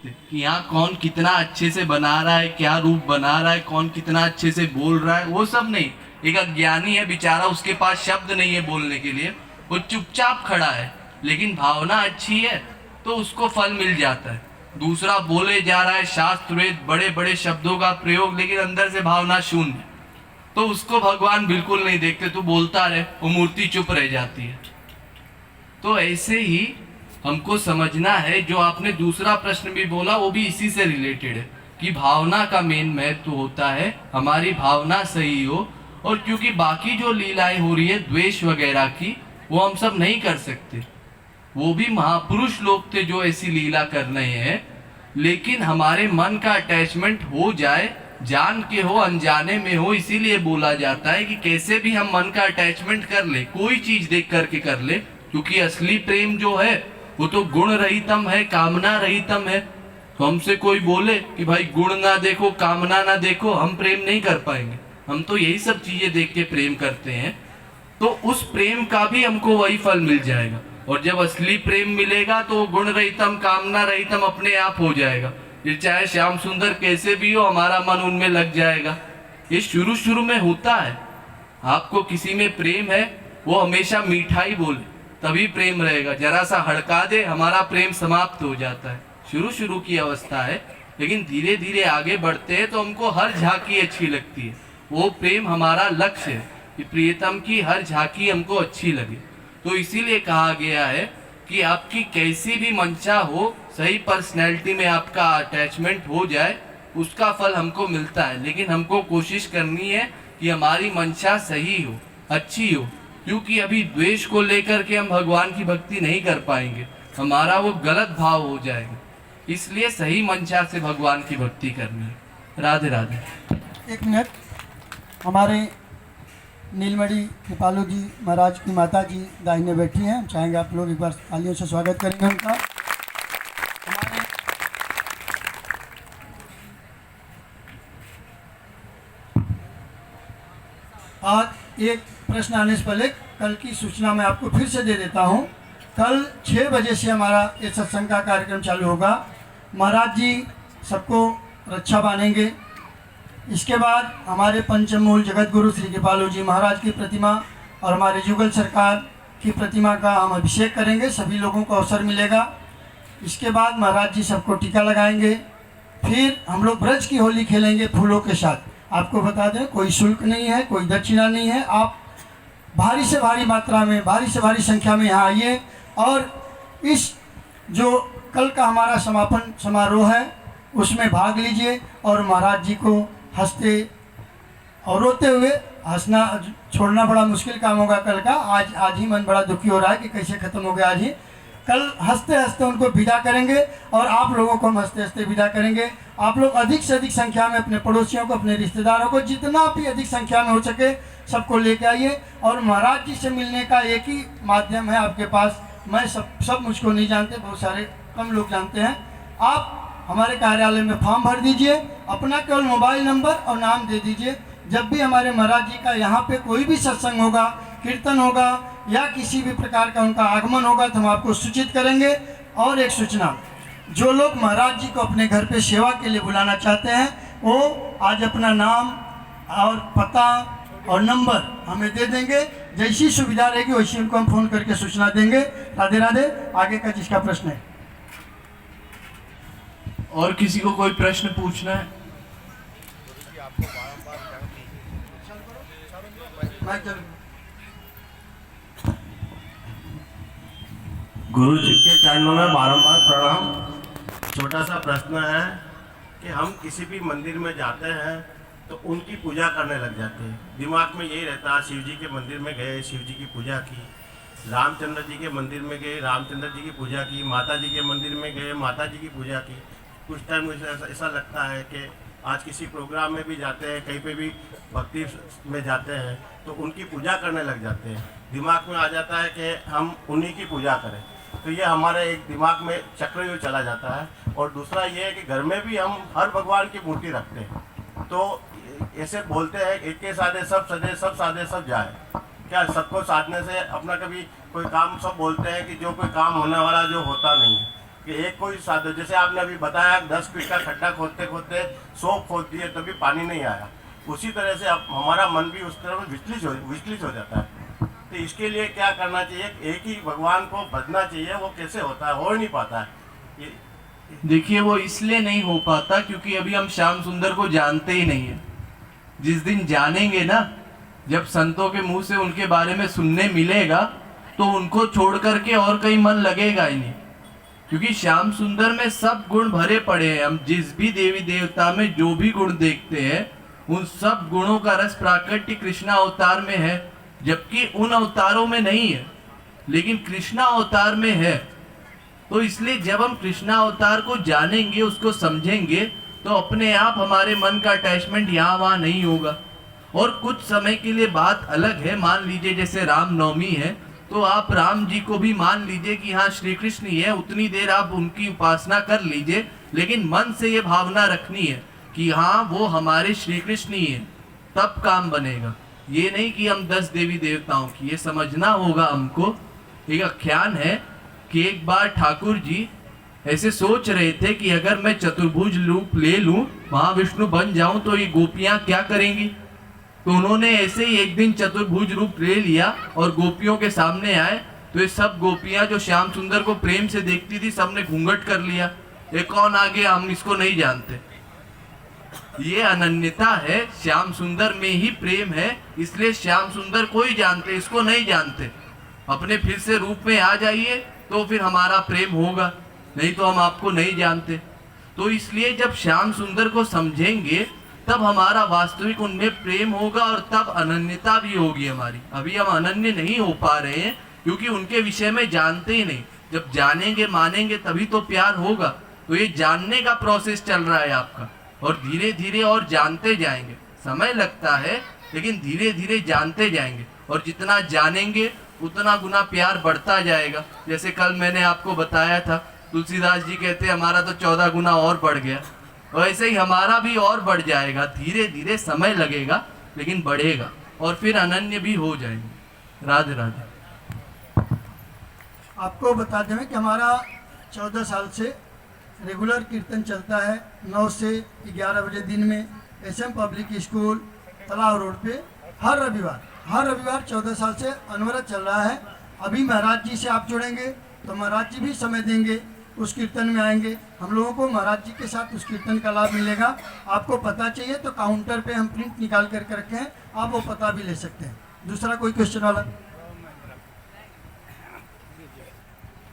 कि यहाँ कौन कितना अच्छे से बना रहा है, क्या रूप बना रहा है, कौन कितना अच्छे से बोल रहा है, वो सब नहीं। एक अज्ञानी है बेचारा, उसके पास शब्द नहीं है बोलने के लिए, वो चुपचाप खड़ा है, लेकिन भावना अच्छी है तो उसको फल मिल जाता है। दूसरा बोले जा रहा है शास्त्रवेद बड़े बड़े शब्दों का प्रयोग, लेकिन अंदर से भावना शून्य, तो उसको भगवान बिल्कुल नहीं देखते। तू बोलता रहे, वो मूर्ति चुप रह जाती है। तो ऐसे ही हमको समझना है। जो आपने दूसरा प्रश्न भी बोला वो भी इसी से रिलेटेड है कि भावना का मेन महत्व होता है, हमारी भावना सही हो। और क्योंकि बाकी जो लीलाएं हो रही है द्वेष वगैरह की, वो हम सब नहीं कर सकते। वो भी महापुरुष लोग थे जो ऐसी लीला कर रहे हैं, लेकिन हमारे मन का अटैचमेंट हो जाए, जान के हो अनजाने में हो, इसीलिए बोला जाता है कि कैसे भी हम मन का अटैचमेंट कर ले, कोई चीज देख करके कर ले, क्योंकि असली प्रेम जो है वो तो गुण रहितम है, कामना रहितम है। तो हमसे कोई बोले कि भाई गुण ना देखो, कामना ना देखो, हम प्रेम नहीं कर पाएंगे। हम तो यही सब चीजें देख के प्रेम करते हैं, तो उस प्रेम का भी हमको वही फल मिल जाएगा। और जब असली प्रेम मिलेगा तो गुण रहितम कामना रहितम अपने आप हो जाएगा। ये चाहे श्याम सुंदर कैसे भी हो, हमारा मन उनमें लग जाएगा। ये शुरू शुरू में होता है। आपको किसी में प्रेम है, वो हमेशा मिठाई बोले तभी प्रेम रहेगा, जरा सा हड़का दे हमारा प्रेम समाप्त हो जाता है। शुरू शुरू की अवस्था है, लेकिन धीरे धीरे आगे बढ़ते हैं तो हमको हर झांकी अच्छी लगती है। वो प्रेम हमारा लक्ष्य है कि प्रियतम की हर झांकी हमको अच्छी लगे। तो इसीलिए कहा गया है कि आपकी कैसी भी मंशा हो, सही पर्सनैलिटी में आपका अटैचमेंट हो जाए, उसका फल हमको मिलता है। लेकिन हमको कोशिश करनी है कि हमारी मंशा सही हो, अच्छी हो, क्योंकि अभी द्वेष को लेकर के हम भगवान की भक्ति नहीं कर पाएंगे, हमारा वो गलत भाव हो जाएगा। इसलिए सही मंशा से भगवान की भक्ति करनी है। राधे राधे। एक मिनट, हमारे नीलमणि कृपालु जी महाराज की माता जी दाहिने बैठी हैं, हम चाहेंगे आप लोग एक बार तालियों से स्वागत करेंगे उनका। हमारे आज एक प्रश्न आने से पहले कल की सूचना मैं आपको फिर से दे देता हूं। कल 6 बजे से हमारा ये सत्संग का कार्यक्रम चालू होगा। महाराज जी सबको रक्षा बांधेंगे। इसके बाद हमारे पंचमूल जगत गुरु श्री कृपालु जी महाराज की प्रतिमा और हमारे जुगल सरकार की प्रतिमा का हम अभिषेक करेंगे, सभी लोगों को अवसर मिलेगा। इसके बाद महाराज जी सबको टीका लगाएंगे। फिर हम लोग ब्रज की होली खेलेंगे फूलों के साथ। आपको बता दें, कोई शुल्क नहीं है, कोई दक्षिणा नहीं है। आप भारी से भारी मात्रा में, भारी से भारी संख्या में यहाँ आइए और इस जो कल का हमारा समापन समारोह है उसमें भाग लीजिए। और महाराज जी को हंसते और रोते हुए, हंसना छोड़ना बड़ा मुश्किल काम होगा कल का। आज ही मन बड़ा दुखी हो रहा है कि कैसे ख़त्म हो गया आज ही। कल हंसते हंसते उनको विदा करेंगे और आप लोगों को हम हंसते हंसते विदा करेंगे। आप लोग अधिक से अधिक संख्या में अपने पड़ोसियों को, अपने रिश्तेदारों को, जितना भी अधिक संख्या में हो सके सबको लेके आइए। और महाराज जी से मिलने का एक ही माध्यम है आपके पास। मैं सब मुझको नहीं जानते, बहुत सारे कम लोग जानते हैं। आप हमारे कार्यालय में फॉर्म भर दीजिए, अपना केवल मोबाइल नंबर और नाम दे दीजिए। जब भी हमारे महाराज जी का यहाँ पे कोई भी सत्संग होगा, कीर्तन होगा या किसी भी प्रकार का उनका आगमन होगा तो हम आपको सूचित करेंगे। और एक सूचना, जो लोग महाराज जी को अपने घर पे सेवा के लिए बुलाना चाहते हैं वो आज अपना नाम और पता और नंबर हमें दे देंगे। जैसी सुविधा रहेगी वैसी उनको हम फ़ोन करके सूचना देंगे। राधे राधे। आगे का जिसका प्रश्न है। और किसी को कोई प्रश्न पूछना है? गुरु जी के चरणों में बारंबार प्रणाम। छोटा सा प्रश्न है कि हम किसी भी मंदिर में जाते हैं तो उनकी पूजा करने लग जाते हैं। दिमाग में यही रहता है, शिव जी के मंदिर में गए, शिव जी की पूजा की, रामचंद्र जी के मंदिर में गए, रामचंद्र जी की पूजा की, माता जी के मंदिर में गए, माता जी की पूजा की। कुछ टाइम मुझे ऐसा लगता है कि आज किसी प्रोग्राम में भी जाते हैं, कहीं पे भी भक्ति में जाते हैं तो उनकी पूजा करने लग जाते हैं। दिमाग में आ जाता है कि हम उन्हीं की पूजा करें, तो ये हमारे एक दिमाग में चक्रव्यूह चला जाता है। और दूसरा ये है कि घर में भी हम हर भगवान की मूर्ति रखते हैं, तो ऐसे बोलते हैं एक के साधे सब सजे, सब साधे सब जाए। क्या सबको साधने से अपना कभी कोई काम, सब बोलते हैं कि जो कोई काम होने वाला जो होता नहीं है, कि एक कोई साधु, जैसे आपने अभी बताया 10 फीट का खड्डा खोदते खोदते 100 खोद दिए तभी पानी नहीं आया, उसी तरह से अब हमारा मन भी उस तरह विचलित हो जाता है। तो इसके लिए क्या करना चाहिए? एक ही भगवान को भजना चाहिए, वो कैसे होता है? हो ही नहीं पाता है ये। देखिए, वो इसलिए नहीं हो पाता क्योंकि अभी हम श्याम सुंदर को जानते ही नहीं है। जिस दिन जानेंगे ना, जब संतों के मुंह से उनके बारे में सुनने मिलेगा, तो उनको छोड़ करके और कहीं मन लगेगा ही नहीं। क्योंकि श्याम सुंदर में सब गुण भरे पड़े हैं। हम जिस भी देवी देवता में जो भी गुण देखते हैं, उन सब गुणों का रस प्राकट्य कृष्णा अवतार में है, जबकि उन अवतारों में नहीं है, लेकिन कृष्णा अवतार में है। तो इसलिए जब हम कृष्णा अवतार को जानेंगे, उसको समझेंगे, तो अपने आप हमारे मन का अटैचमेंट यहाँ वहाँ नहीं होगा। और कुछ समय के लिए बात अलग है, मान लीजिए जैसे रामनवमी है, तो आप राम जी को भी मान लीजिए कि हाँ श्री कृष्ण ही है, उतनी देर आप उनकी उपासना कर लीजिए, लेकिन मन से ये भावना रखनी है कि हाँ वो हमारे श्री कृष्ण ही है, तब काम बनेगा। ये नहीं कि हम 10 देवी देवताओं की, ये समझना होगा हमको। एक आख्यान है कि एक बार ठाकुर जी ऐसे सोच रहे थे कि अगर मैं चतुर्भुज रूप ले लूं, महाविष्णु बन जाऊं, तो ये गोपियां क्या करेंगी। तो उन्होंने ऐसे ही एक दिन चतुर्भुज रूप ले लिया और गोपियों के सामने आए, तो ये सब गोपियां जो श्याम सुंदर को प्रेम से देखती थी, सबने घूंघट कर लिया। ये कौन आ गया, हम इसको नहीं जानते। ये अनन्यता है, श्याम सुंदर में ही प्रेम है, इसलिए श्याम सुंदर को ही जानते, इसको नहीं जानते। अपने फिर से रूप में आ जाइए तो फिर हमारा प्रेम होगा, नहीं तो हम आपको नहीं जानते। तो इसलिए जब श्याम सुंदर को समझेंगे, तब हमारा वास्तविक उनमें प्रेम होगा और तब अनन्यता भी होगी हमारी। अभी हम अनन्य नहीं हो पा रहे हैं क्योंकि उनके विषय में जानते ही नहीं। जब जानेंगे मानेंगे तभी तो प्यार होगा। तो ये जानने का प्रोसेस चल रहा है आपका, और धीरे धीरे और जानते जाएंगे। समय लगता है लेकिन धीरे धीरे जानते जाएंगे, और जितना जानेंगे उतना गुना प्यार बढ़ता जाएगा। जैसे कल मैंने आपको बताया था, तुलसीदास जी कहते हैं हमारा तो 14 गुना और बढ़ गया, वैसे ही हमारा भी और बढ़ जाएगा। धीरे धीरे समय लगेगा लेकिन बढ़ेगा, और फिर अनन्य भी हो जाएंगे। राधे राधे। आपको बता दें कि हमारा 14 साल से रेगुलर कीर्तन चलता है 9 से 11 बजे दिन में, SM पब्लिक स्कूल तालाब रोड पे, हर रविवार 14 साल से अनवरत चल रहा है। अभी महाराज जी से आप जुड़ेंगे तो महाराज जी भी समय देंगे, उस कीर्तन में आएंगे। हम लोगों को महाराज जी के साथ उस कीर्तन का लाभ मिलेगा। आपको पता चाहिए तो काउंटर पे हम प्रिंट निकाल करके रखे हैं, आप वो पता भी ले सकते हैं। दूसरा कोई क्वेश्चन वाला?